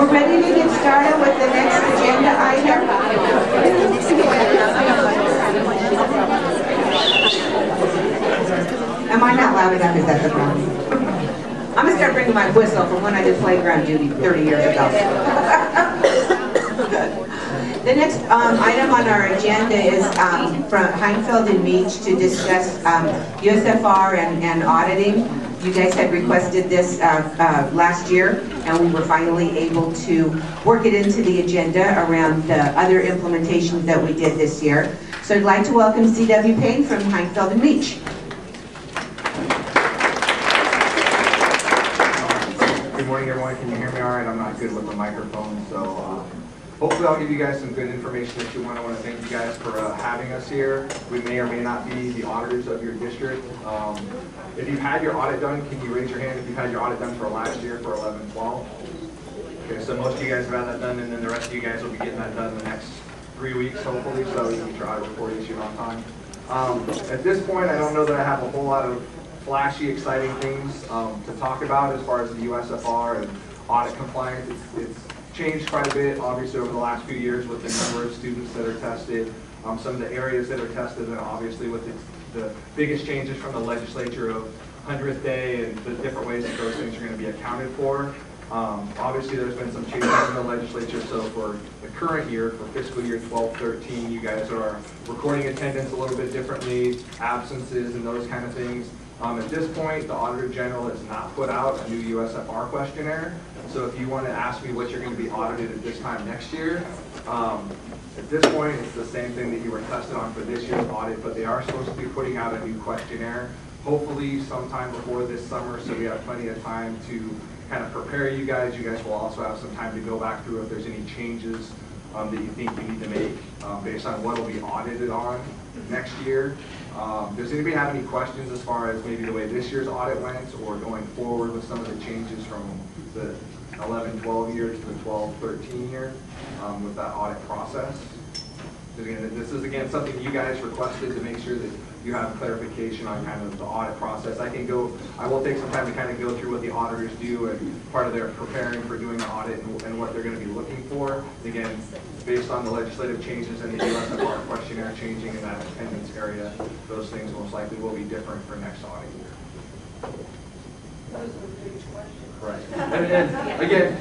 We're ready to get started with the next agenda item. Am I not loud enough? Is that the problem? I'm going to start bringing my whistle from when I did playground duty 30 years ago. The next item on our agenda is from Heinfield and Meech to discuss USFR and auditing. You guys had requested this last year, and we were finally able to work it into the agenda around the other implementations that we did this year. So I'd like to welcome C.W. Payne from Heinfield and Meech. Good morning, everyone. Can you hear me all right? I'm not good with the microphone, so hopefully I'll give you guys some good information that you want. I want to thank you guys for having us here. We may or may not be the auditors of your district. If you've had your audit done, can you raise your hand if you've had your audit done for last year for 11-12? Okay, so most of you guys have had that done, and then the rest of you guys will be getting that done in the next 3 weeks, hopefully, so you can get your audit report issued on time. At this point, I don't know that I have a whole lot of flashy, exciting things to talk about as far as the USFR and audit compliance. It's changed quite a bit, obviously, over the last few years with the number of students that are tested, some of the areas that are tested, and obviously with the biggest changes from the legislature of 100th day and the different ways that those things are going to be accounted for. Obviously, there's been some changes in the legislature, so for the current year, for fiscal year 12-13, you guys are recording attendance a little bit differently, absences and those kind of things. At this point, the Auditor General has not put out a new USFR questionnaire. So if you want to ask me what you're going to be audited at this time next year, at this point, it's the same thing that you were tested on for this year's audit, but they are supposed to be putting out a new questionnaire, hopefully sometime before this summer, so we have plenty of time to kind of prepare you guys. You guys will also have some time to go back through if there's any changes that you think you need to make based on what will be audited on next year. Does anybody have any questions as far as maybe the way this year's audit went or going forward with some of the changes from the 11-12 year to the 12-13 year with that audit process? Again, this is again something you guys requested to make sure that you have clarification on kind of the audit process. I will take some time to kind of go through what the auditors do and part of their preparing for doing the audit and what they're going to be looking for. Again, based on the legislative changes and the USFR questionnaire changing in that attendance area, those things most likely will be different for next audit year. Those are the biggest questions. Right. And again,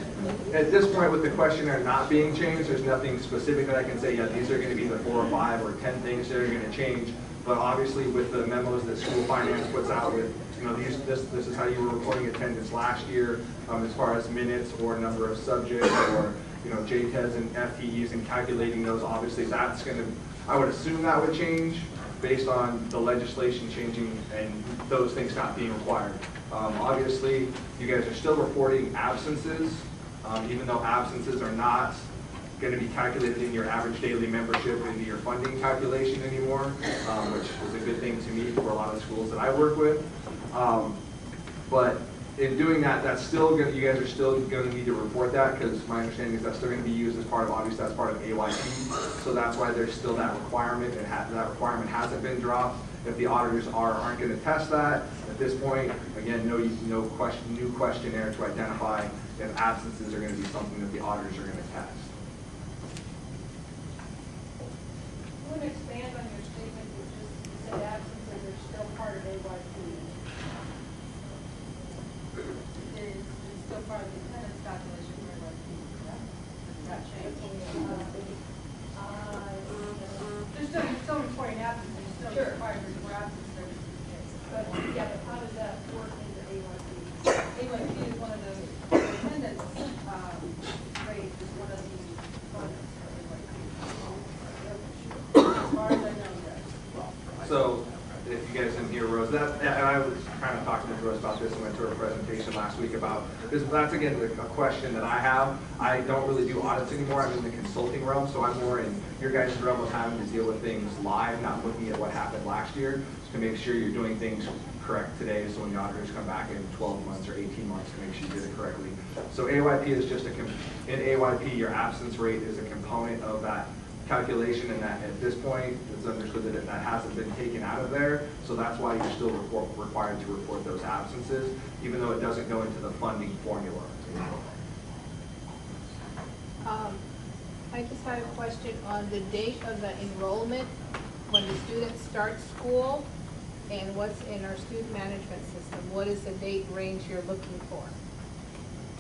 at this point with the questionnaire not being changed, there's nothing specific that I can say, yeah, these are going to be the 4 or 5 or 10 things that are going to change. But obviously with the memos that school finance puts out with, you know, this is how you were reporting attendance last year as far as minutes or number of subjects or, you know, JTEs and FTEs and calculating those, obviously that's going to, I would assume that would change based on the legislation changing and those things not being required. Obviously, you guys are still reporting absences, even though absences are not going to be calculated in your average daily membership into your funding calculation anymore, which is a good thing to me for a lot of schools that I work with. But in doing that, that's still going to, you guys are still going to need to report that because my understanding is that's still going to be used as part of, obviously that's part of AYP. So that's why there's still that requirement, and that requirement hasn't been dropped. If the auditors aren't going to test that, at this point, again, no new questionnaire to identify if absences are going to be something that the auditors are going to test. I want to expand on your statement that just said absences are still part of AYP. It's still part of the attendance calculation for AYP, correct? That changed. There's still reporting absences. Still required to report absences. But yeah, but how does that work into AYP? AYP is one of those attendance rates is one of the components for AYP. As far as I know, yes. So, if you guys didn't hear Rose, and I was kind of talking to Rose about this and went to her presentation last week about this. That's again a question that I have. I don't really do audits anymore. I'm in the consulting realm, so I'm more in your guys' realm of having to deal with things live, not looking at what happened last year, just to make sure you're doing things correct today, so when the auditors come back in 12 months or 18 months to make sure you did it correctly. So AYP is just in AYP, your absence rate is a component of that calculation, and that at this point it's understood that that hasn't been taken out of there, so that's why you're still required to report those absences, even though it doesn't go into the funding formula. just had a question on the date of the enrollment when the student starts school and what's in our student management system. What is the date range you're looking for?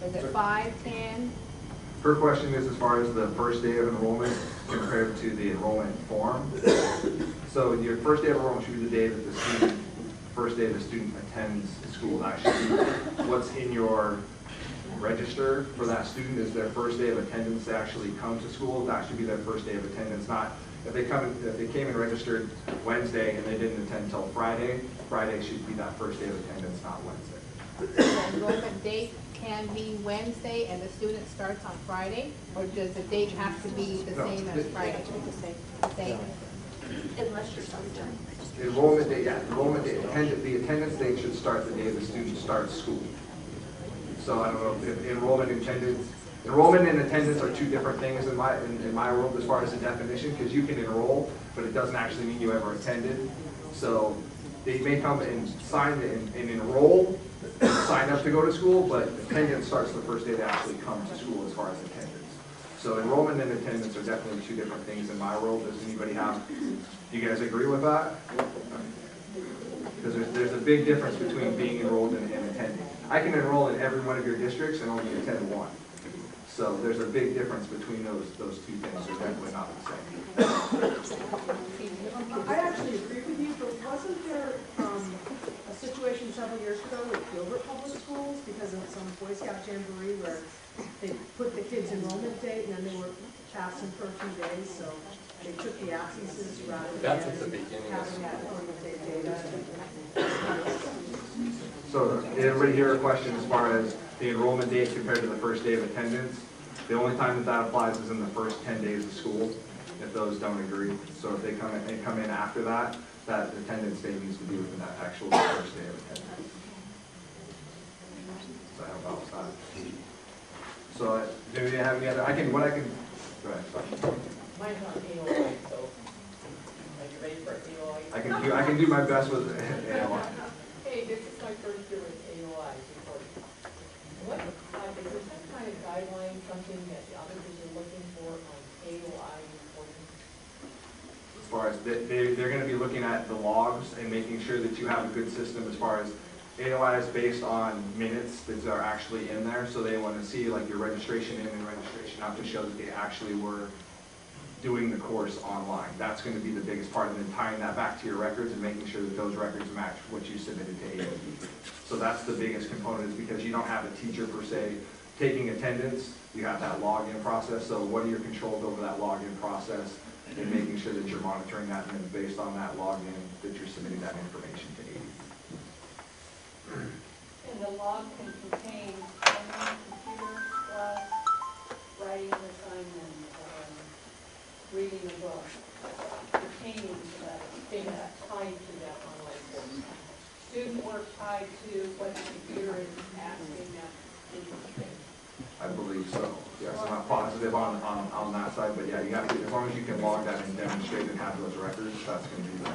Is it 5, 10? Her question is as far as the first day of enrollment compared to the enrollment form. So your first day of enrollment should be the day that the student, first day the student attends school. That should be what's in your register for that student is their first day of attendance. They actually come to school. That should be their first day of attendance. Not if they came and registered Wednesday and they didn't attend until Friday. Friday should be that first day of attendance, not Wednesday. The enrollment date can be Wednesday and the student starts on Friday, or does the date have to be the same as Friday? The same. Unless you're sometime. Enrollment date, yeah, enrollment date. The attendance date should start the day the student starts school. So I don't know if enrollment and attendance are two different things in my world as far as the definition, because you can enroll, but it doesn't actually mean you ever attended. So they may come and sign and enroll, and sign up to go to school, but attendance starts the first day they actually come to school as far as attendance. So enrollment and attendance are definitely two different things in my world. Does anybody do you guys agree with that? Because there's a big difference between being enrolled and attending. I can enroll in every one of your districts and only attend one. So there's a big difference between those two things. They're definitely not the same. I actually agree with you, but wasn't there a situation several years ago with Gilbert Public Schools because of some Boy Scout Jamboree where they put the kids' enrollment date and then they were absent for a few days, so they took the absences rather than That's at the beginning. having that enrollment date data. So did everybody hear a question as far as the enrollment date compared to the first day of attendance? The only time that applies is in the first 10 days of school, if those don't agree. So if they come in after that, that attendance date needs to be within that actual first day of attendance. So I help out with that. So do you have any other? Go ahead. Mine's not AOI, so are you ready for AOI? I can do my best with AOI. Hey, this is my first year with AOI reporting. What, is there some kind of guideline, something that the auditors are looking for on AOI reporting? As far as they're going to be looking at the logs and making sure that you have a good system as far as AOI is based on minutes that are actually in there. So they want to see like your registration in and registration out to show that they actually were doing the course online. That's going to be the biggest part, and then tying that back to your records and making sure that those records match what you submitted to AOE. So that's the biggest component, is because you don't have a teacher per se taking attendance. You have that login process. So what are your controls over that login process and making sure that you're monitoring that, and then based on that login that you're submitting that information to AOE. And the log can contain computer class, writing assignment, reading a book, pertaining to that, data tied to that online course. Student work tied to what the computer is asking that student to do. I believe so. Yes, I'm not positive on that side, but yeah, you have to, as long as you can log that and demonstrate and have those records, that's going to be the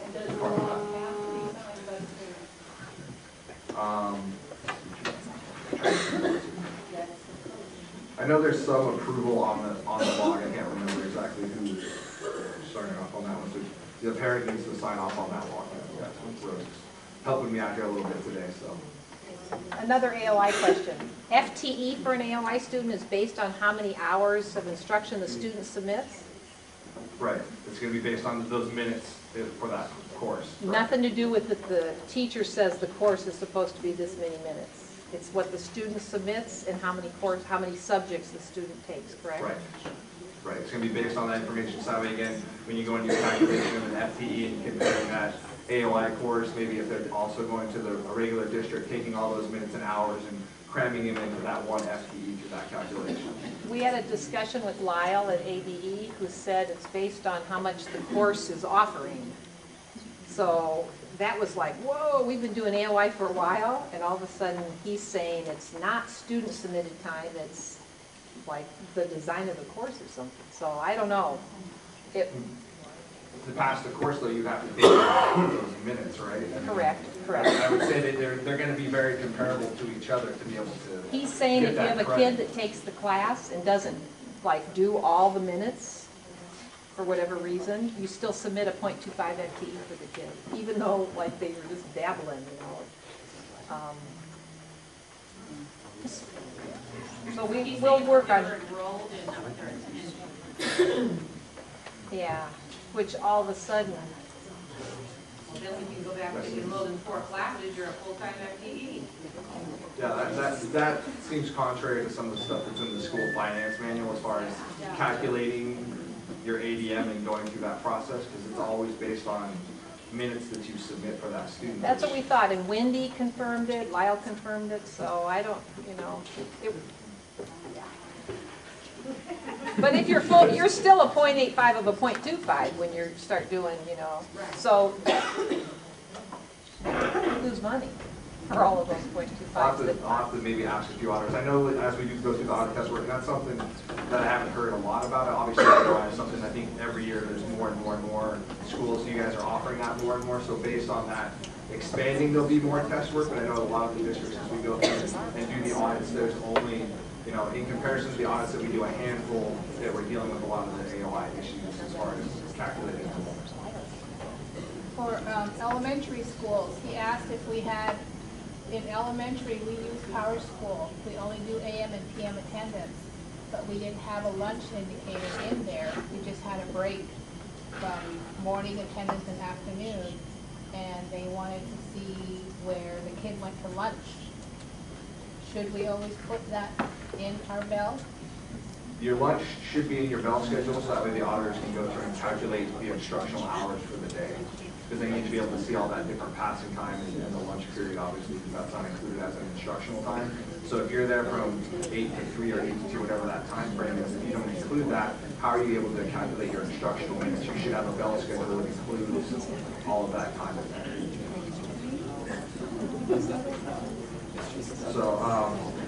And does the log have to be signed by the student? I know there's some approval on the log. I can't remember exactly who's starting off on that one. So the parent needs to sign off on that log. Yeah, Rose helping me out here a little bit today. So Another AOI question. FTE for an AOI student is based on how many hours of instruction the student submits? right, it's going to be based on those minutes for that course. Right? Nothing to do with the teacher says the course is supposed to be this many minutes. It's what the student submits and how many subjects the student takes, correct? Right. Right. It's going to be based on that information. So again, when you go into your calculation of an FTE and comparing that AOI course, maybe if they're also going to a regular district, taking all those minutes and hours and cramming them into that one FTE to that calculation. We had a discussion with Lyle at ABE who said it's based on how much the course is offering. So that was like, whoa, we've been doing AOI for a while, and all of a sudden he's saying it's not student submitted time, it's like the design of the course or something. So I don't know. To pass the course, though, you have to take those minutes, right? Correct. I would say that they're going to be very comparable to each other to be able to. He's saying if you have a credit. kid that takes the class and doesn't like do all the minutes for whatever reason, you still submit a .25 FTE for the kid, even though like they were just dabbling, you know. So we'll work on. Enrolled and not with their intention. Yeah, which all of a sudden, Well, then we can go back to enrolled in 4 classes, you're a full-time FTE. Yeah, that seems contrary to some of the stuff that's in the school finance manual as far as calculating your ADM and going through that process, because it's always based on minutes that you submit for that student. that's what we thought, and Wendy confirmed it, Lyle confirmed it, so I don't, you know, but if you're full, you're still a .85 of a .25 when you start doing, you know, so you lose money for all of those .25s. I'll have to maybe ask a few auditors. I know as we do go through the audit test work, and that's something that I haven't heard a lot about. Obviously, it's something I think every year there's more and more and more schools. You guys are offering that more and more. So based on that expanding, there'll be more test work. But I know a lot of the districts, as we go through and do the audits, there's only, you know, in comparison to the audits that we do, a handful that we're dealing with a lot of the AOI issues as far as calculating. For elementary schools, he asked if we had, in elementary, we use Power School. We only do AM and PM attendance, but we didn't have a lunch indicator in there. We just had a break from morning attendance and afternoon, and they wanted to see where the kid went to lunch. Should we always put that in our bell? Your lunch should be in your bell schedule, so that way the auditors can go through and calculate the instructional hours for the day. Because they need to be able to see all that different passing time and the lunch period, obviously, because that's not included as an instructional time. So if you're there from 8 to 3 or 8 to 2, whatever that time frame is, if you don't include that, how are you able to calculate your instructional minutes? You should have a bell schedule that includes all of that time in there. So,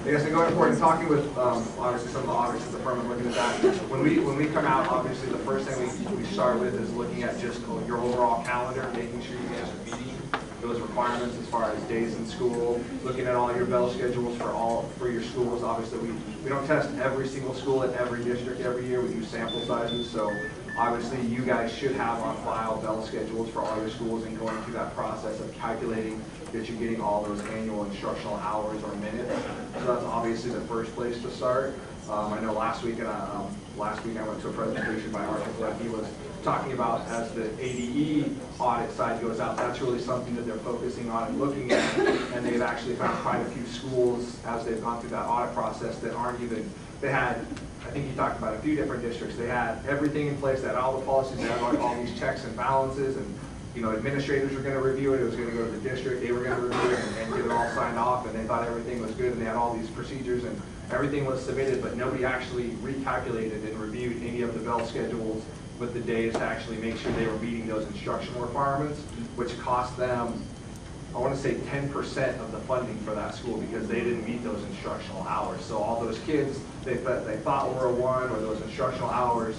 I guess going forward and talking with obviously some of the auditors at the firm and looking at that, when we come out, obviously the first thing we start with is looking at just your overall calendar, making sure you guys are meeting those requirements as far as days in school, looking at all your bell schedules for your schools. Obviously we don't test every single school at every district every year. We do sample sizes, so obviously you guys should have on file bell schedules for all your schools and going through that process of calculating that you're getting all those annual instructional hours or minutes. So that's obviously the first place to start. I know last week I went to a presentation by Heinfeld. He was talking about as the ADE audit side goes out, that's really something that they're focusing on and looking at, and they've actually found quite a few schools as they've gone through that audit process that aren't even, they had, I think you talked about a few different districts, they had everything in place, they had all the policies, they had like all these checks and balances, and you know, administrators were going to review it, it was going to go to the district, they were going to review it and get it all signed off, and they thought everything was good, and they had all these procedures, and everything was submitted, but nobody actually recalculated and reviewed any of the bell schedules with the days to actually make sure they were meeting those instructional requirements, which cost them, I want to say 10% of the funding for that school because they didn't meet those instructional hours. So all those kids they thought were a 1 or those instructional hours,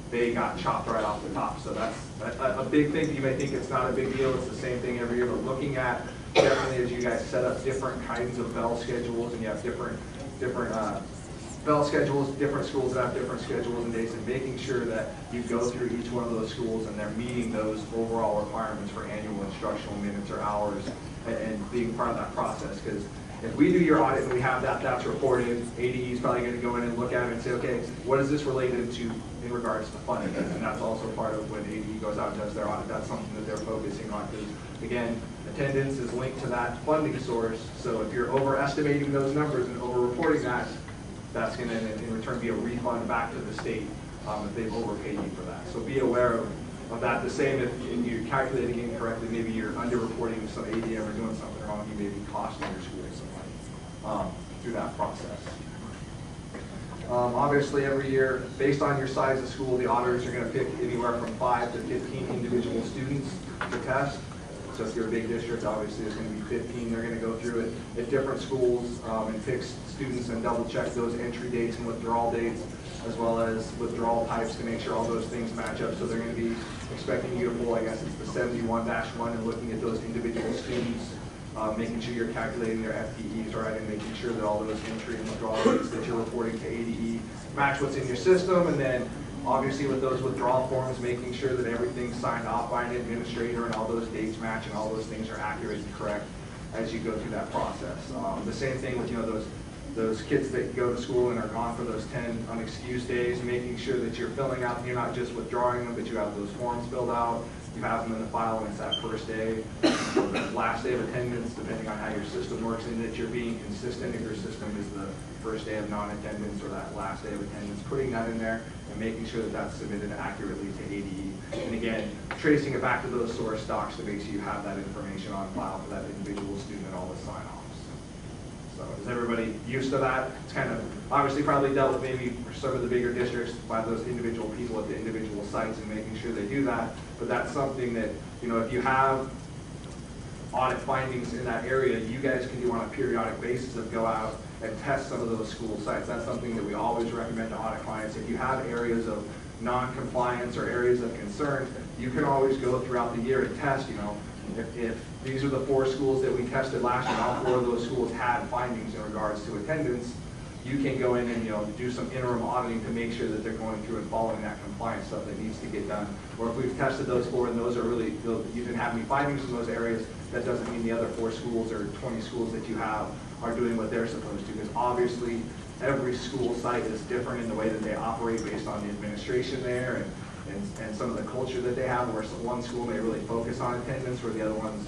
they got chopped right off the top. So that's a big thing. You may think it's not a big deal. It's the same thing every year, but looking at definitely as you guys set up different kinds of bell schedules and you have different bell schedules, different schools that have different schedules and days, and making sure that you go through each one of those schools and they're meeting those overall requirements for annual instructional minutes or hours and being part of that process. Because if we do your audit and we have that's reported, ADE is probably going to go in and look at it and say, okay, what is this related to in regards to funding? And that's also part of when ADE goes out and does their audit. That's something that they're focusing on because, again, attendance is linked to that funding source. So if you're overestimating those numbers and over-reporting that, that's going to, in return, be a refund back to the state if they've overpaid you for that. So be aware of that. The same if you're calculating incorrectly, maybe you're underreporting some ADM or doing something wrong, you may be costing your school some money through that process. Obviously, every year, based on your size of school, the auditors are going to pick anywhere from 5 to 15 individual students to test. So if you're a big district, obviously it's going to be 15. They're going to go through it at different schools and pick students and double check those entry dates and withdrawal dates, as well as withdrawal types to make sure all those things match up. So they're going to be expecting you to pull, I guess it's the 71-1 and looking at those individual students, making sure you're calculating their FTEs right and making sure that all those entry and withdrawal dates that you're reporting to ADE, match what's in your system, and then obviously with those withdrawal forms, making sure that everything's signed off by an administrator and all those dates match and all those things are accurate and correct as you go through that process. The same thing with those kids that go to school and are gone for those 10 unexcused days, making sure that you're filling out, you're not just withdrawing them, but you have those forms filled out, you have them in the file when it's that first day, or the last day of attendance, depending on how your system works, and that you're being consistent. If your system is the first day of non-attendance or that last day of attendance, putting that in there and making sure that that's submitted accurately to ADE. And again, tracing it back to those source docs to make sure you have that information on file for that individual student and all the sign-offs. So is everybody used to that? It's kind of obviously probably dealt with maybe for some of the bigger districts by those individual people at the individual sites and making sure they do that. But that's something that, if you have audit findings in that area, you guys can do on a periodic basis of go out and test some of those school sites. That's something that we always recommend to audit clients. If you have areas of non-compliance or areas of concern, you can always go throughout the year and test, if these are the 4 schools that we tested last year, all 4 of those schools had findings in regards to attendance, you can go in and do some interim auditing to make sure that they're going through and following that compliance stuff that needs to get done. Or if we've tested those 4 and those are really, you didn't have any findings in those areas, that doesn't mean the other 4 schools or 20 schools that you have are doing what they're supposed to, because obviously every school site is different in the way that they operate based on the administration there and some of the culture that they have, where one school may really focus on attendance, where the other ones,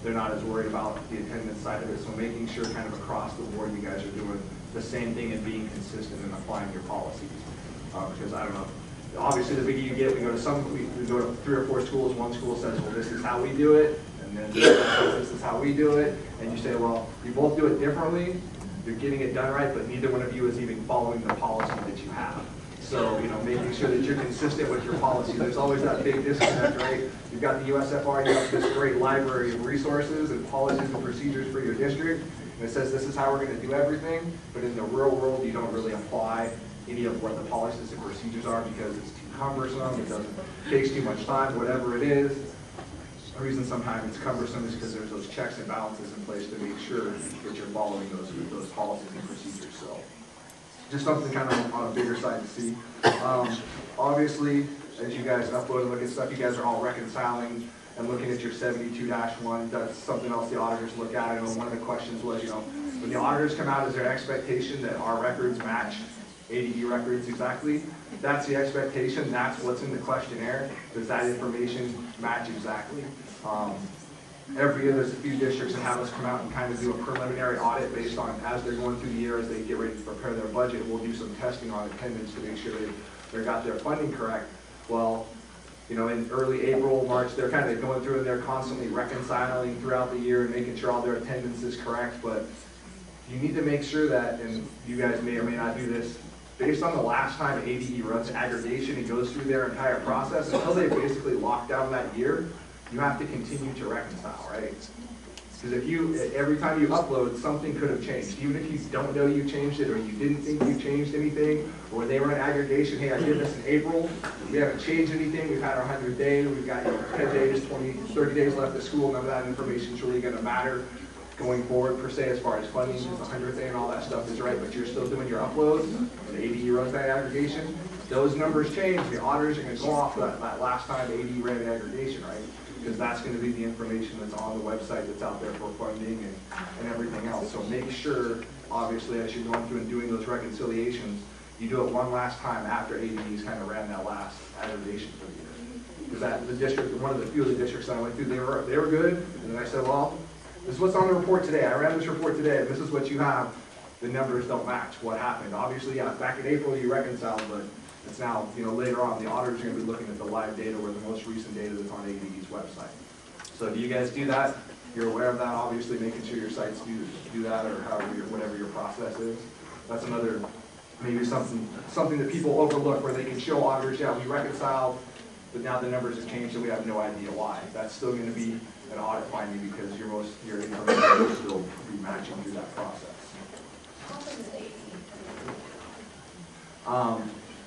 they're not as worried about the attendance side of it. So making sure kind of across the board you guys are doing the same thing and being consistent and applying your policies. Because I don't know, obviously the bigger you get, we go to 3 or 4 schools, one school says, well, this is how we do it, and then this is how we do it, and you say, well, you both do it differently, you're getting it done right, but neither one of you is even following the policy that you have. So, making sure that you're consistent with your policy. There's always that big disconnect, right? You've got the USFR, you have this great library of resources and policies and procedures for your district, and it says this is how we're going to do everything, but in the real world, you don't really apply any of what the policies and procedures are because it's too cumbersome, it takes too much time, whatever it is. The reason sometimes it's cumbersome is because there's those checks and balances in place to make sure that you're following those policies and procedures. So just something kind of on a bigger side to see. Obviously, as you guys upload and look at stuff, you guys are all reconciling and looking at your 72-1. That's something else the auditors look at. I know one of the questions was, when the auditors come out, is there expectation that our records match ADE records exactly? That's the expectation. That's what's in the questionnaire. Does that information match exactly? Every year there's a few districts that have us come out and kind of do a preliminary audit based on as they're going through the year, as they get ready to prepare their budget, we'll do some testing on attendance to make sure they've got their funding correct. Well, in early April, March, they're kind of going through and they're constantly reconciling throughout the year and making sure all their attendance is correct. But you need to make sure that, and you guys may or may not do this, based on the last time ADE runs aggregation and goes through their entire process, until they basically lock down that year, you have to continue to reconcile, right? Because every time you upload, something could have changed. Even if you don't know you changed it or you didn't think you changed anything, or they run aggregation, hey, I did this in April, we haven't changed anything, we've had our 100 days, we've got 10 days, 20, 30 days left of school, none of that information is really going to matter going forward per se as far as funding, because the 100th day and all that stuff is right, but you're still doing your uploads, and the ADE runs that aggregation. Those numbers change, the auditors are going to go off that last time ADE ran aggregation, right? Because that's going to be the information that's on the website that's out there for funding and everything else. So make sure, obviously, as you're going through and doing those reconciliations, you do it one last time after ADE's kind of ran that last aggregation for the year. Because the district, one of the few of the districts that I went through, they were good, and then I said, well, this is what's on the report today. I ran this report today, and this is what you have. The numbers don't match. What happened? Obviously, yeah, back in April you reconciled, but it's now, later on, the auditors are going to be looking at the live data or the most recent data that's on ADE's website. So do you guys do that? You're aware of that, obviously, making sure your sites do that, or whatever your process is. That's another, maybe something that people overlook, where they can show auditors, yeah, we reconciled, but now the numbers have changed and we have no idea why. That's still going to be an audit finding because your information will still be matching through that process.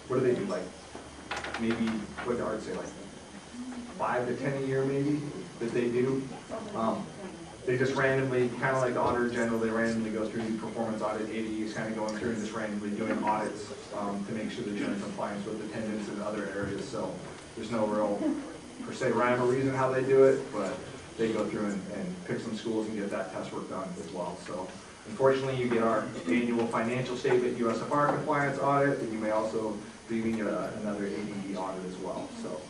What do they do, like, maybe, what did Art say, like 5 to 10 a year maybe, that they do? they just randomly, kind of like the Auditor General, they randomly go through the performance audit. ADE is kind of going through and just randomly doing audits to make sure that you're in compliance with attendance and other areas. So there's no real, per se, rhyme or reason how they do it, but they go through and pick some schools and get that test work done as well. So unfortunately, you get our annual financial statement, USFR Compliance audit, and you may also be getting another ADE audit as well. So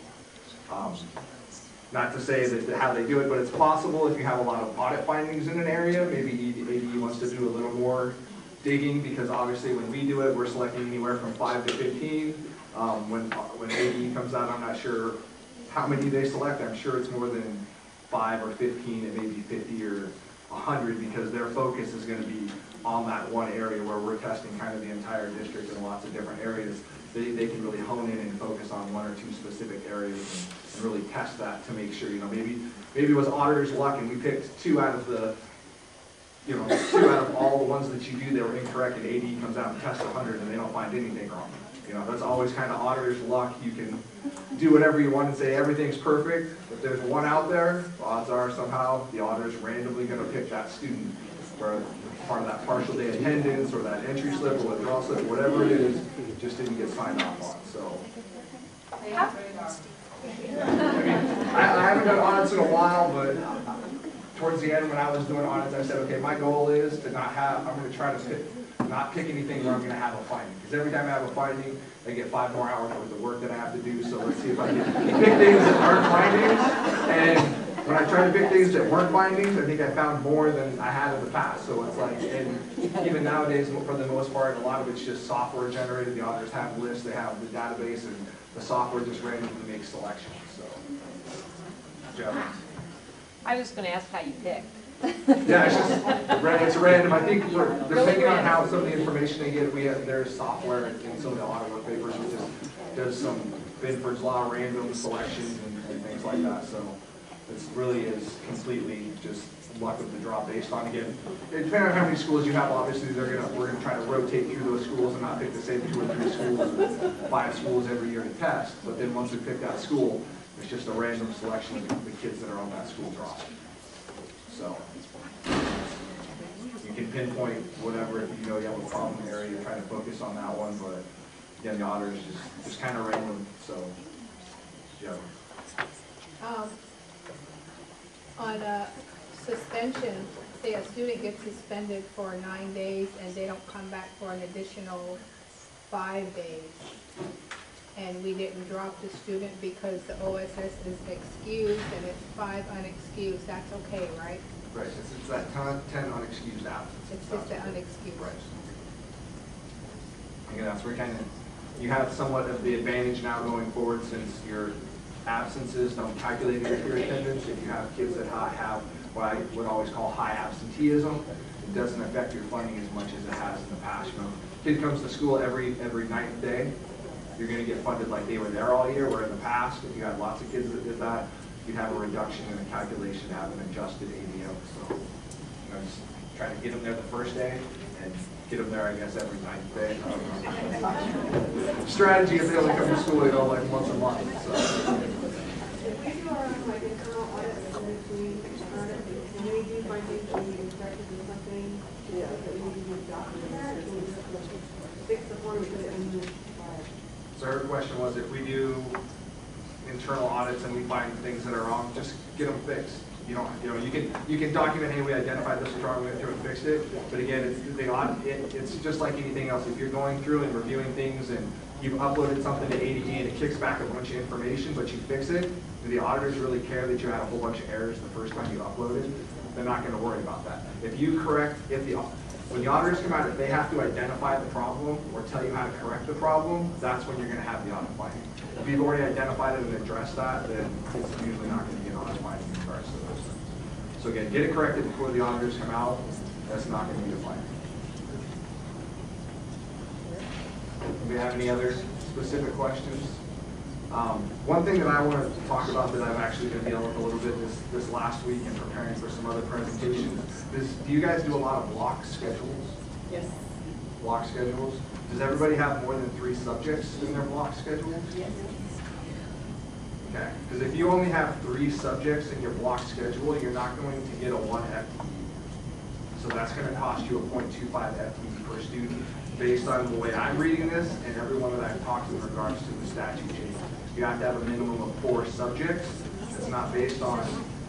not to say that how they do it, but it's possible if you have a lot of audit findings in an area, maybe ADE wants to do a little more digging, because obviously when we do it, we're selecting anywhere from 5 to 15. When ADE comes out, I'm not sure how many they select. I'm sure it's more than 5 or 15, it may be 50 or 100, because their focus is going to be on that one area where we're testing kind of the entire district in lots of different areas. They can really hone in and focus on 1 or 2 specific areas and really test that to make sure, maybe it was auditor's luck and we picked 2 out of the, 2 out of all the ones that you do that were incorrect, and AD comes out and tests 100 and they don't find anything wrong. That's always kind of auditor's luck. You can do whatever you want and say everything's perfect. If there's one out there, odds are somehow the auditor's randomly going to pick that student for part of that partial day attendance or that entry slip or withdrawal slip, whatever it is, just didn't get signed off on. So They have radar. I haven't done audits in a while, but towards the end when I was doing audits, I said, okay, my goal is to I'm going to try to not pick anything where I'm going to have a finding. Because every time I have a finding, I get 5 more hours worth of work that I have to do. So let's see if I can pick things that aren't findings. And when I try to pick things that weren't findings, I think I found more than I had in the past. So it's like, and even nowadays, for the most part, a lot of it's just software generated. The auditors have lists, they have the database, and the software just randomly makes selections. So, Jeff. I was going to ask how you picked. Yeah, it's random. I think they're thinking on how some of the information they get. There's software in some of the audit work papers which just does some Binford's Law random selections and things like that. So it really is completely just luck of the draw based on, again, depending on how many schools you have, obviously we're gonna try to rotate through those schools and not pick the same 2 or 3 schools, 5 schools every year to test. But then once we pick that school, it's just a random selection of the kids that are on that school draw. So you can pinpoint whatever, if you have a problem area, you're trying to focus on that one, but again, the audit is just kind of random. So, yeah. On a suspension, say a student gets suspended for 9 days and they don't come back for an additional 5 days, and we didn't drop the student because the OSS is excused and it's 5 unexcused, that's okay, right? Right, it's that 10 unexcused absence. It's just the unexcused. Right. Again, that's where you have somewhat of the advantage now going forward, since your absences don't calculate against your attendance. If you have kids that have what I would always call high absenteeism, it doesn't affect your funding as much as it has in the past. Kid comes to school every 9th day, you're going to get funded like they were there all year, where in the past, if you had lots of kids that did that, you'd have a reduction in the calculation to have an adjusted ADO. So just try to get them there the first day and get them there, I guess, every 9th day. Strategy if they only come to school, like once a month. So. If we do our like internal audit and we turn it, and we do find things that we inspected or something, that we need to document that, and we just fix the form and put it in the file. So her question was, if we do internal audits and we find things that are wrong, just get them fixed. You can document, hey, we identified this was wrong, we went through and fixed it. But again, it's just like anything else. If you're going through and reviewing things and you've uploaded something to ADE and it kicks back a bunch of information, but you fix it, do the auditors really care that you had a whole bunch of errors the first time you uploaded? They're not going to worry about that. If you correct, when the auditors come out, if they have to identify the problem or tell you how to correct the problem, that's when you're going to have the audit finding. If you've already identified it and addressed that, then it's usually not going to be an audit finding in regards to those things. So again, get it corrected before the auditors come out. That's not going to be a finding. Do we have any other specific questions? One thing that I wanted to talk about that I've actually been dealing with a little bit this last week and preparing for some other presentations is, do you guys do a lot of block schedules? Yes. Block schedules? Does everybody have more than 3 subjects in their block schedule? Yes. Okay, because if you only have 3 subjects in your block schedule, you're not going to get a 1 FTE. So that's going to cost you a 0.25 FTE per student based on the way I'm reading this and everyone that I've talked to in regards to the statute change. You have to have a minimum of 4 subjects. It's not based on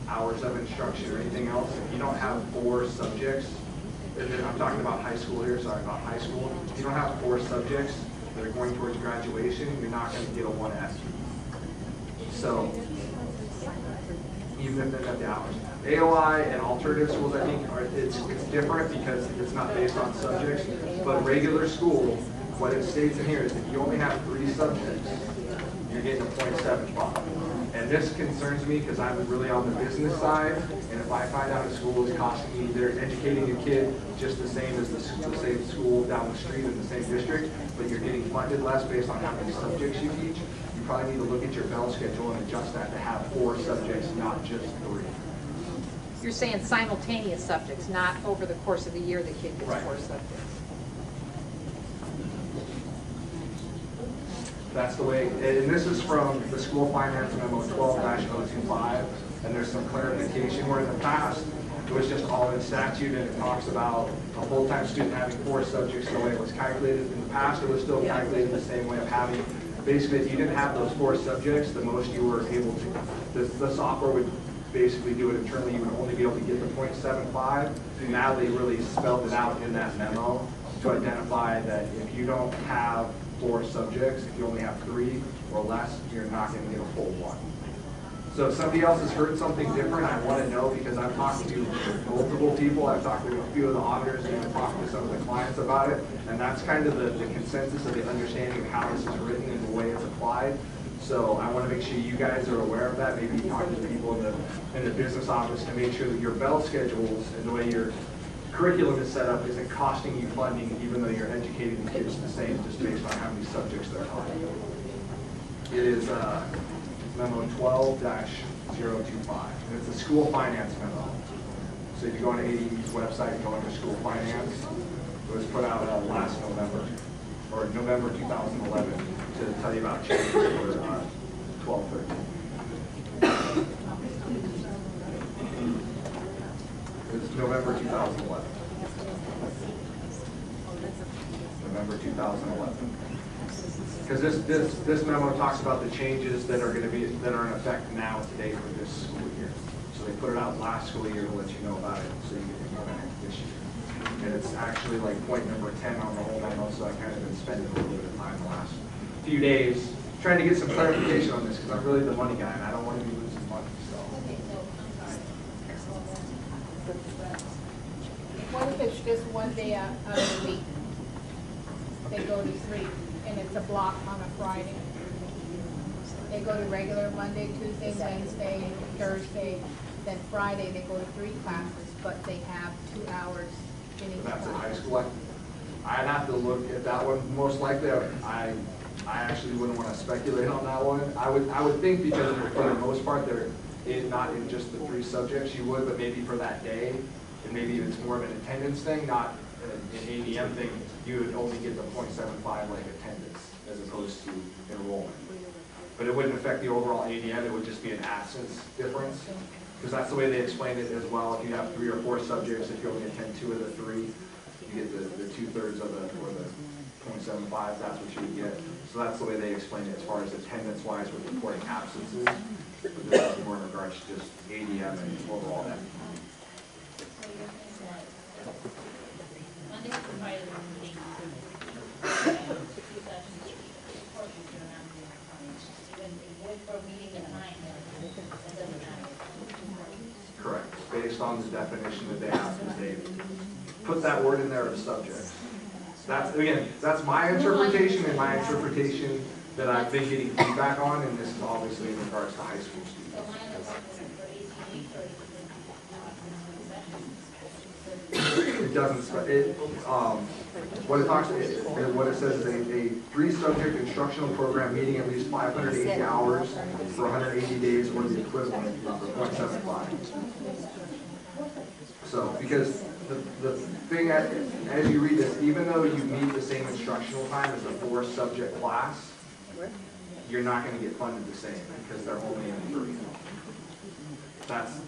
hours of instruction or anything else. If you don't have 4 subjects, and then I'm talking about high school here, sorry, about high school. If you don't have 4 subjects that are going towards graduation, you're not going to get a 1 FTE. So, even if they're at the hours. AOI and alternative schools, I think, it's different because it's not based on subjects. But regular school, what it states in here is if you only have 3 subjects, you're getting a 0.75. And this concerns me because I'm really on the business side, and if I find out a school is costing me, they're educating a kid just the same as the same school down the street in the same district, but you're getting funded less based on how many subjects you teach, you probably need to look at your bell schedule and adjust that to have 4 subjects, not just 3. You're saying simultaneous subjects, not over the course of the year the kid gets Right. 4 subjects. That's the way, and this is from the school finance memo 12-025, and there's some clarification where in the past, it was just all in statute, and it talks about a full-time student having 4 subjects the way it was calculated. In the past, it was still calculated the same way of having, basically, if you didn't have those 4 subjects, the most you were able to, the software would basically do it internally, you would only be able to get the 0.75. Now they really spelled it out in that memo to identify that if you don't have 4 subjects, if you only have 3 or less, you're not going to get a full 1. So if somebody else has heard something different, I want to know because I've talked to multiple people. I've talked to a few of the auditors and I've talked to some of the clients about it. And that's kind of the consensus of the understanding of how this is written and the way it's applied. So I want to make sure you guys are aware of that. Maybe talk to people in the business office to make sure that your bell schedules and the way your curriculum is set up isn't costing you funding even though you're educating the kids the same just based on how many subjects they're taught. It is memo 12-025, and it's a school finance memo. So if you go on ADE's website and go under school finance, it was put out last November, or November 2011, to tell you about changes for 12-13. It's November 2011. November 2011. Because this memo talks about the changes that are going to that are in effect now today for this school year. So they put it out last school year to let you know about it, so you can go back this year. And it's actually like point number 10 on the whole memo, so I kind of been spending a little bit of time the last few days trying to get some clarification on this because I'm really the money guy and I don't want to be losing money. So. What if it's just one day out of the week? They go to 3, and it's a block on a Friday. They go to regular Monday, Tuesday, Wednesday, Thursday, then Friday they go to 3 classes, but they have 2 hours in each That's in high class. school. I'd have to look at that one. Most likely, I actually wouldn't want to speculate on that one. I would think because for the most part they're not in just the 3 subjects you would, but maybe for that day, and maybe it's more of an attendance thing, not an ADM thing. You would only get the 0.75 like attendance as opposed to enrollment. But it wouldn't affect the overall ADM. It would just be an absence difference. Because that's the way they explain it as well. If you have 3 or 4 subjects, if you only attend 2 of the 3, you get the 2/3 of or the 0.75. That's what you would get. So that's the way they explain it as far as attendance-wise with reporting absences. But this is more in regards to just ADM and overall that. Monday through Friday, we're meeting 2 sessions. Of course, you don't have to do it. Even if we're meeting at 9, that doesn't matter. Correct. Based on the definition that they have, they put that word in there of subject. That's, again, that's my interpretation and my interpretation that I've been getting feedback on, and this is obviously in regards to high school students. So one of the ones is for 18 weeks, or It doesn't, what it talks, what it says is a 3-subject instructional program meeting at least 580 hours for 180 days or the equivalent of 0.75. So, because the thing, as you read this, even though you meet the same instructional time as a 4-subject class, you're not going to get funded the same because they're only in 3.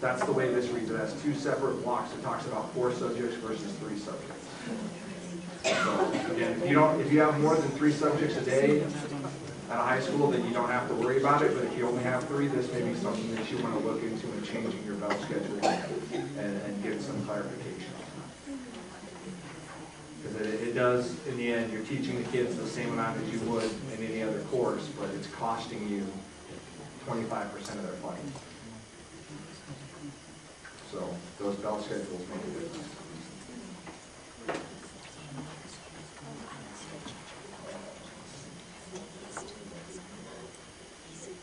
That's the way this reads. It has 2 separate blocks. It talks about 4 subjects versus 3 subjects. So again, if you have more than 3 subjects a day at a high school, then you don't have to worry about it. But if you only have 3, this may be something that you want to look into in changing your bell schedule and get some clarification on that. Because it does, in the end, you're teaching the kids the same amount as you would in any other course, but it's costing you 25% of their funding. So those bell schedules make a difference.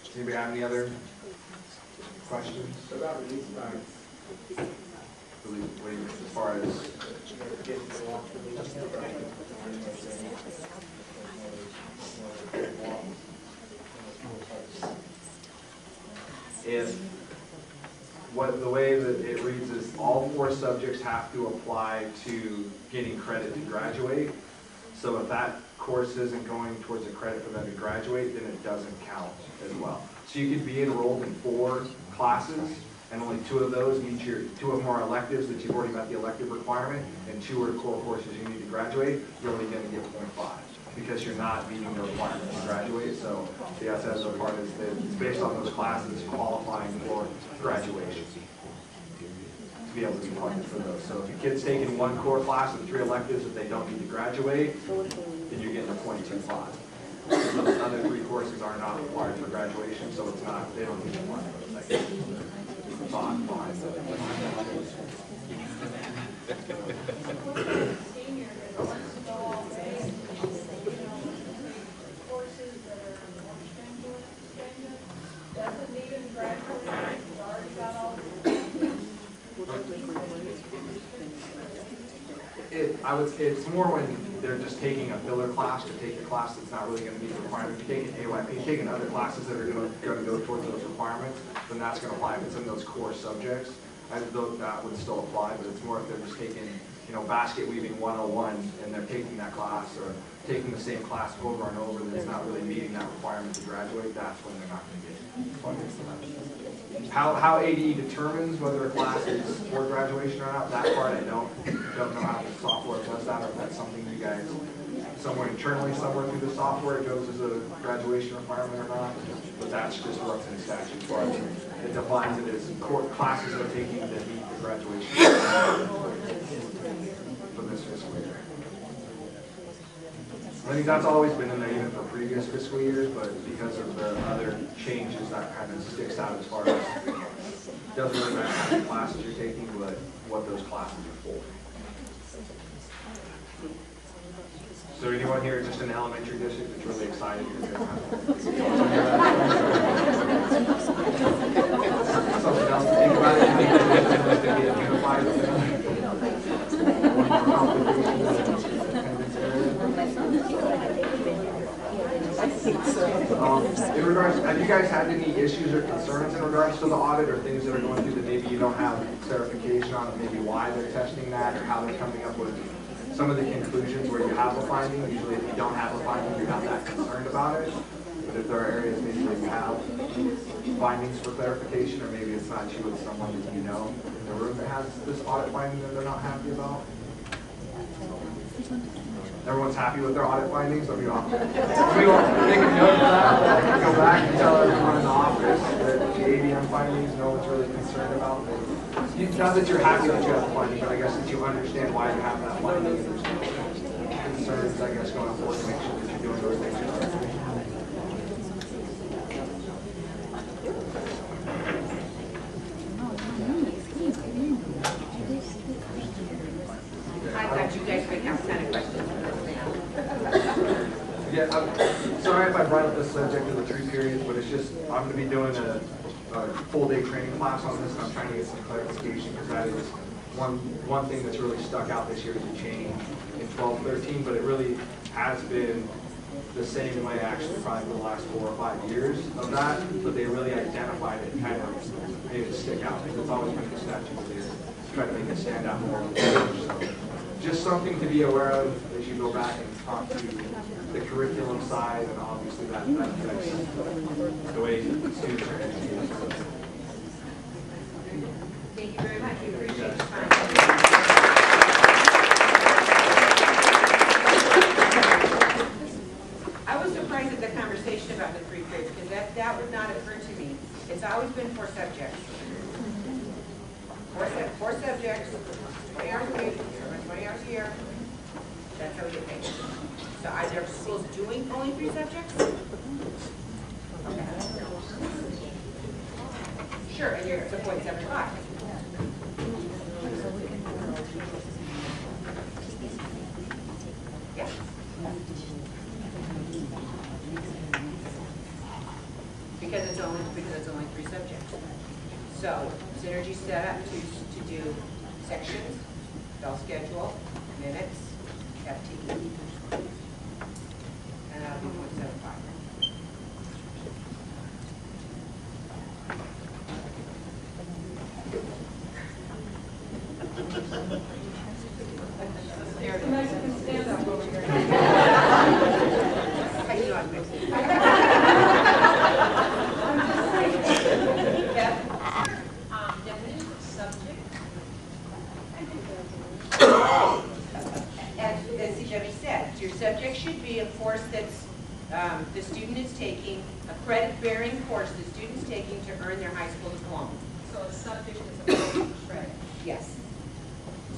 Does anybody have any other questions? About release times. As far as the way that it reads is all 4 subjects have to apply to getting credit to graduate. So if that course isn't going towards a credit for them to graduate, then it doesn't count as well. So you could be enrolled in 4 classes, and only 2 of those meet 2 of them are electives that you've already met the elective requirement, and 2 are core courses you need to graduate. You're only going to get 0.5 because you're not meeting the requirement to graduate. So the SSO part is that it's based on those classes qualifying for graduation to be able to be funded for those. So if your kid's taking 1 core class and 3 electives that they don't need to graduate, then you're getting a 0.25. Those other 3 courses are not required for graduation, so it's not, they don't need to apply for those. Thought behind that. Senior that wants to go all day, courses that are more stringent, doesn't need to graduate, he's already got all I would say it's more when they're just taking a filler class to take a class that's not really going to meet the requirement. If you're taking AYP, you're taking other classes that are going to go towards those requirements, then that's going to apply. If it's in those core subjects, that would still apply, but it's more if they're just taking, basket weaving 101 and they're taking that class or taking the same class over and over and it's not really meeting that requirement to graduate, that's when they're not going to get funded for that. How ADE determines whether a class is for graduation or not, that part I don't know how the software does that, or if that's something you guys, somewhere internally, somewhere through the software, it goes as a graduation requirement or not, but that's just what's in statute. It defines it as classes are taking that meet the graduation for this fiscal year. I think that's always been in there even for previous fiscal years, but because of the other changes, that kind of sticks out as far as, doesn't really matter how many classes you're taking, but what those classes are for. Is there anyone here just in the elementary district that's really excited because they're something else to think about? To get unified with in regards, have you guys had any issues or concerns in regards to the audit, or things that are going through that maybe you don't have clarification on, maybe why they're testing that, or how they're coming up with some of the conclusions where you have a finding? Usually if you don't have a finding, you're not that concerned about it. But if there are areas maybe where you have findings for clarification, or maybe it's not you, it's someone that you know in the room that has this audit finding that they're not happy about. Everyone's happy with their audit findings? Let me make a note of that. Go back and tell everyone in the office that the ADM findings, no one's really concerned about them. Not that you're happy that you have the finding, but I guess that you understand why you have that finding. And there's no concerns, I guess, going forward to make sure that you're doing those things correctly. I thought you guys might have kind of questions. Yeah, I'm sorry if I brought up this subject of the 3 periods, but it's just, I'm going to be doing a full-day training class on this, and I'm trying to get some clarification, because that is one thing that's really stuck out this year is a change in 12-13, but it really has been the same way actually probably for the last 4 or 5 years of that, but they really identified it and kind of made it stick out, because it's always been the statute there, try to make it stand out more. So, just something to be aware of as you go back and talk to the curriculum side, and obviously that affects the way students are educated. Thank you very much. We appreciate your time. I was surprised at the conversation about the 3 grades because that would not occur to me. It's always been 4 subjects. 4 subjects, 20 hours a week, 20 hours a year. That's how we get paid. So are there schools doing only 3 subjects? Okay. Sure, and you're at 0.75. Yeah. Because it's only 3 subjects. So Synergy set up to do sections, bell schedule, minutes, FTE, and that'll be 0.75. Stand up over here. How you doing, Missy? Definition of subject. As CW said, your subject should be a course that's the student is taking, a credit-bearing course the student's taking to earn their high school diploma. So a subject is a credit. Yes.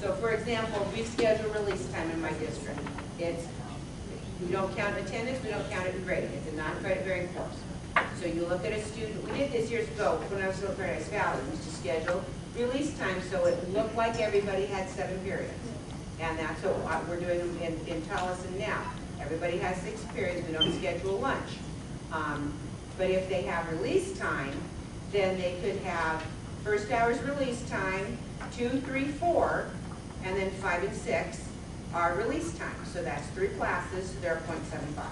So for example, we schedule release time in my district. We don't count attendance, we don't count it in grading. It's a non-credit bearing course. So you look at a student, we did this years ago when I was still at Paradise Valley, we used to schedule release time so it looked like everybody had 7 periods. And that's what we're doing in Tolleson now. Everybody has 6 periods, we don't schedule lunch. But if they have release time, then they could have first hour's release time, 2, 3, 4, and then 5 and 6 are release time. So that's 3 classes, so they're 0.75.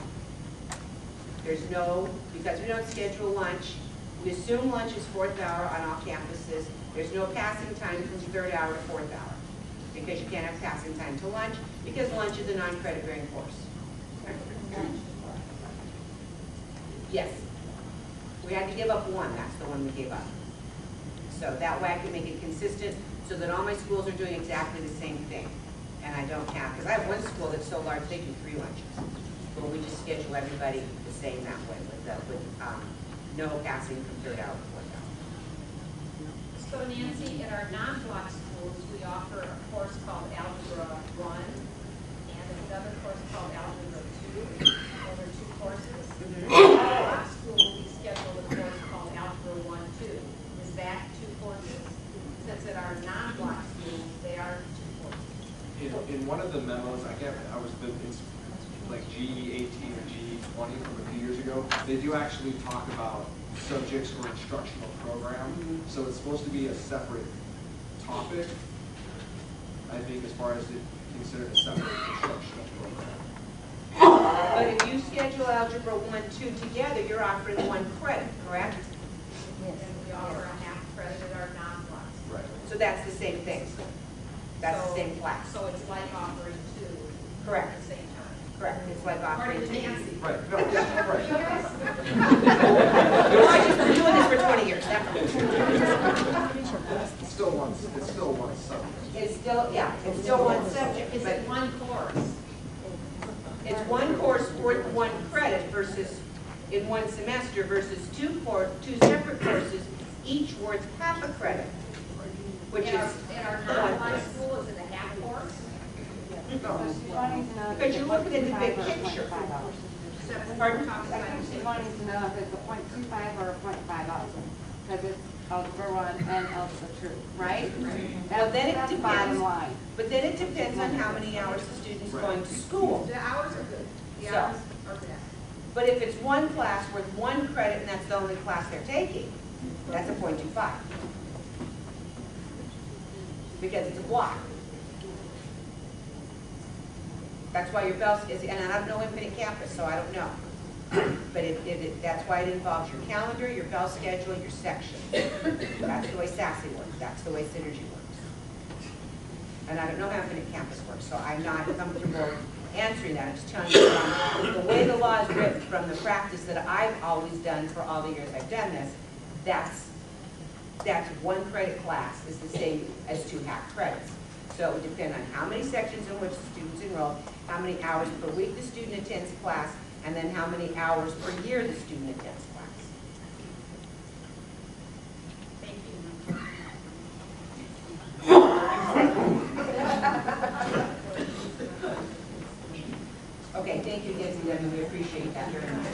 There's no, because we don't schedule lunch, we assume lunch is 4th hour on all campuses. There's no passing time from 3rd hour to 4th hour, because you can't have passing time to lunch, because lunch is a non-credit bearing course. Yes. We had to give up 1, that's the one we gave up. So that way I can make it consistent so that all my schools are doing exactly the same thing. And I don't have, because I have one school that's so large, they do 3 lunches. But we just schedule everybody the same that way with no passing from 3rd hour to 4th hour. So Nancy, at our non-block schools, we offer a course called Algebra 1 and another course called Algebra 2. Those are 2 courses. At our block school, we schedule a course called Algebra 1, 2. Is that 2 courses? Since at our non-block schools, they are 2 courses. In one of the memos, it's like GE 18 or GE 20 from a few years ago, they do actually talk about subjects for instructional program. So it's supposed to be a separate topic, I think, as far as it considered a separate instructional program. But if you schedule Algebra 1, 2 together, you're offering 1 credit, correct? And we offer a half credit at our non-blocks. Right. So that's the same thing. That's the same class. So it's like offering 2 Correct. at the same time. Correct. It's like offering According to 2. Nancy. Right. No, yeah, right. No, I just been doing this for 20 years. It's still one subject. It's still, yeah, it's still 1 subject. Is But it 1 course? it's 1 course worth 1 credit versus in 1 semester versus 2 separate courses, each worth half a credit, which In is our non-block school, is it a half course? because you're looking at the big picture. Pardon? She's wanting to know if it's a 0.25 or a 0.50, because it's Algebra 1 and Algebra 2, right? Well, then it That's the bottom depends. line. But then it depends on how many hours the student's going to school. The hours are good. The So- hours are good. But if it's 1 class worth 1 credit and that's the only class they're taking, that's a 0.25. Because it's a block. That's why your bell is, and I don't know Infinite Campus, so I don't know. But that's why it involves your calendar, your bell schedule, your section. That's the way Sassy works. That's the way Synergy works. And I don't know how Infinite Campus works, so I'm not comfortable answering that. I'm just telling you from the way the law is written, from the practice that I've always done for all the years I've done this, that's 1 credit class is the same as 2 half credits. So it would depend on how many sections in which the student's enrolled, how many hours per week the student attends class, and then how many hours per year the student attends class. Thank you. Okay, thank you, Nancy, we appreciate that very much.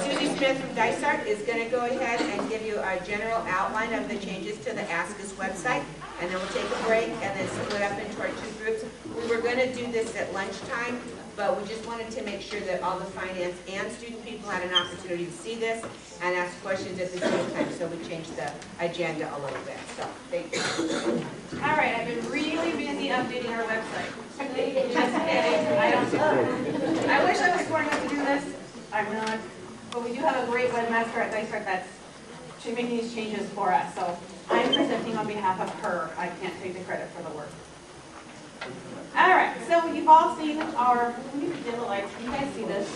Suzy Smith from Dysart is going to go ahead and give you a general outline of the changes to the ASCUS website, and then we'll take a break and then split up into our 2 groups. We were going to do this at lunchtime, but we just wanted to make sure that all the finance and student people had an opportunity to see this and ask questions at the same time, so we changed the agenda a little bit. So, thank you. All right, I've been really busy updating our website. Just kidding. I wish I was smart enough to do this. I'm not. But we do have a great webmaster at Dysart that's making these changes for us. So I'm presenting on behalf of her. I can't take the credit for the work. All right, so you've all seen our, let me dim the lights. Can you guys see this?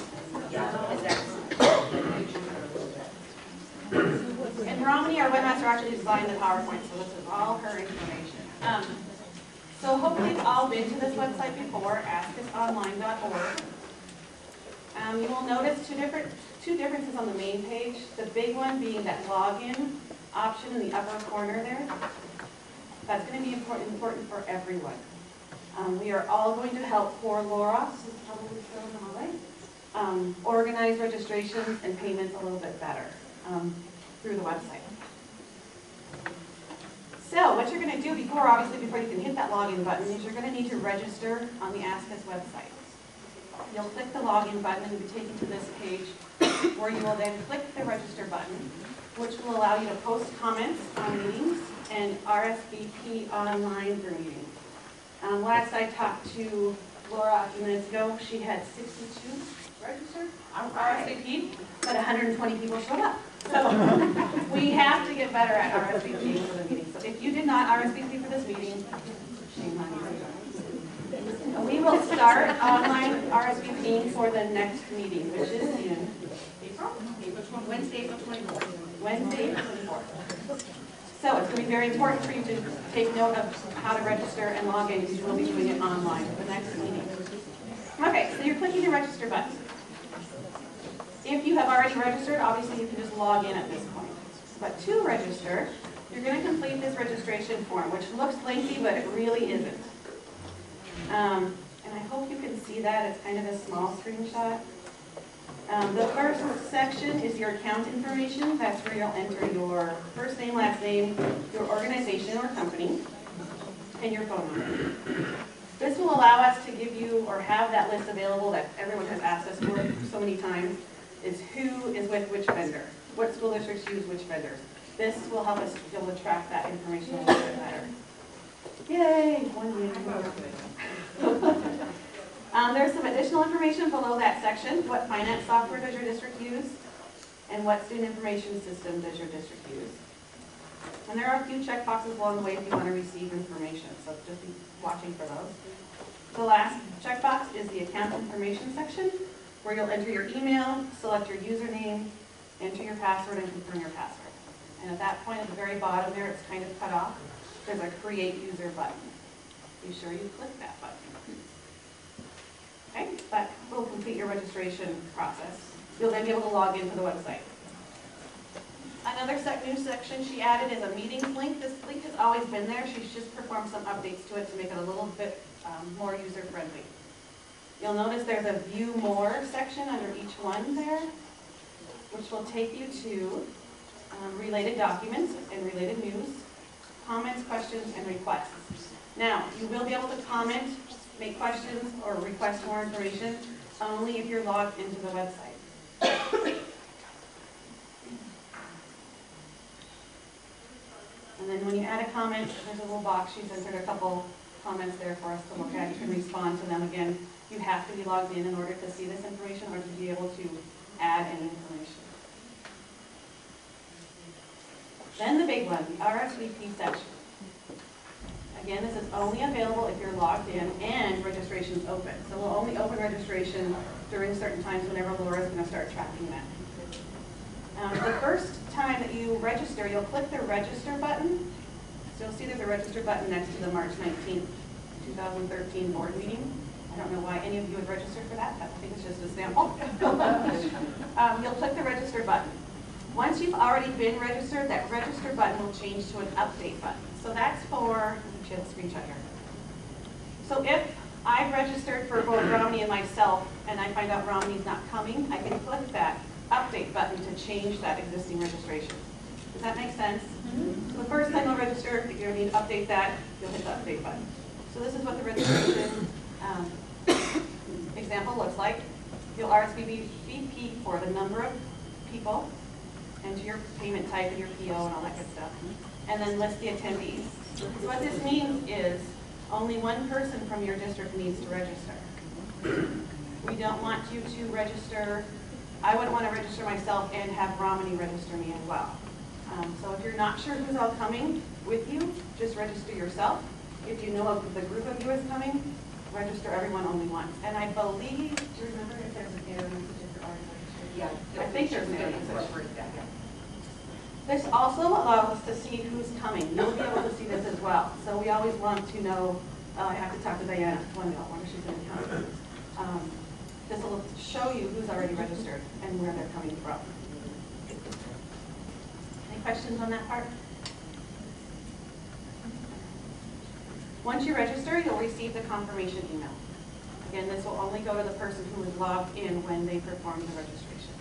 And Romney, our webmaster, actually designed the PowerPoint, so this is all her information. So hopefully you've all been to this website before, ascusonline.org. You will notice two differences on the main page. The big one being that login option in the upper corner there. That's going to be important for everyone. We are all going to help poor Laura, who's probably still in the hallway, organize registrations and payments a little bit better through the website. So what you're going to do before you can hit that login button is you're going to need to register on the ASCUS website. You'll click the login button and you'll be taken to this page where you will then click the register button, which will allow you to post comments on meetings and RSVP online for meetings. Last I talked to Laura a few minutes ago, she had 62 registered RSVP, but 120 people showed up. So we have to get better at RSVPing for the meeting. So if you did not RSVP for this meeting, shame on you. We will start online RSVPing for the next meeting, which is in April? Wednesday, April 24th. Wednesday, April 24th. So it's going to be very important for you to take note of how to register and log in, because you will be doing it online for the next meeting. Okay, so you're clicking the register button. If you have already registered, obviously you can just log in at this point. But to register, you're going to complete this registration form, which looks lengthy, but it really isn't. And I hope you can see that. It's kind of a small screenshot. The first section is your account information. That's where you'll enter your first name, last name, your organization or company, and your phone number. This will allow us to give you or have that list available that everyone has asked us for so many times, is who is with which vendor, what school districts use which vendors. This will help us be able to track that information a little bit better. Yay! There's some additional information below that section. What finance software does your district use? And what student information system does your district use? And there are a few checkboxes along the way if you want to receive information, so just be watching for those. The last checkbox is the account information section, where you'll enter your email, select your username, enter your password, and confirm your password. And at that point, at the very bottom there, it's kind of cut off. There's a create user button. Be sure you click that button. Okay, that will complete your registration process. You'll then be able to log into the website. Another new section she added is a meetings link. This link has always been there. She's just performed some updates to it to make it a little bit more user-friendly. You'll notice there's a view more section under each one there, which will take you to related documents and related news, comments, questions, and requests. Now, you will be able to comment, make questions, or request more information only if you're logged into the website. And then when you add a comment, there's a little box. She's entered a couple comments there for us to look at. You can respond to them. Again, you have to be logged in order to see this information or to be able to add any information. Then the big one, the RSVP section. Again, this is only available if you're logged in and registration is open. So we'll only open registration during certain times whenever Laura's going to start tracking that. The first time that you register, you'll click the register button. So you'll see there's a register button next to the March 19th, 2013 board meeting. I don't know why any of you would register for that, but I think it's just a sample. You'll click the register button. Once you've already been registered, that register button will change to an update button. So that's for, let me share the screenshot here. So if I've registered for both Romney and myself, and I find out Romney's not coming, I can click that update button to change that existing registration. Does that make sense? So the first time you'll register, if you're going to need to update that, you'll hit the update button. So this is what the registration example looks like. You'll RSVP for the number of people, enter your payment type and your PO and all that good stuff, and then list the attendees. So what this means is only one person from your district needs to register. We don't want you to register. I wouldn't want to register myself and have Romney register me as well. So if you're not sure who's all coming with you, just register yourself. If you know of the group of you is coming, register everyone only once. And I believe, do you remember if there's an error message if you're already registered? Yeah. I think there's an error message. Incorporate that, yeah. This also allows us to see who's coming. You'll be able to see this as well. So we always want to know, I have to talk to Diana, wonder if she's going to come. This will show you who's already registered and where they're coming from. Any questions on that part? Once you register, you'll receive the confirmation email. Again, this will only go to the person who is logged in when they perform the registration.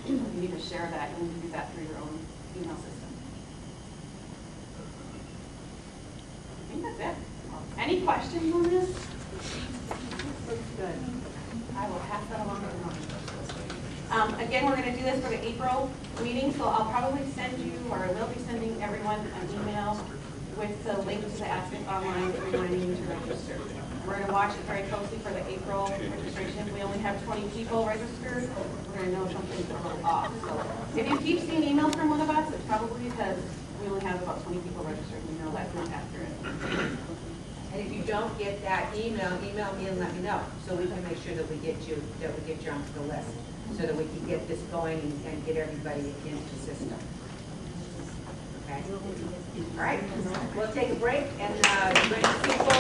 You need to share that, and you can do that through your own email system. I think that's it. Any questions on this? Looks good. I will pass that along to everyone. Again, we're going to do this for the April meeting, so I'll probably send you, or I will be sending everyone an email with the link to the ASCUS online reminding you to register. We're going to watch it very closely for the April registration. If we only have 20 people registered, we're going to know something's a little off. So if you keep seeing emails from one of us, it's probably because we only have about 20 people registered. We know that's not accurate. And if you don't get that email me and let me know, so we can make sure that we get you onto the list, so that we can get this going and get everybody into the system. Okay. All right. We'll take a break and bring people.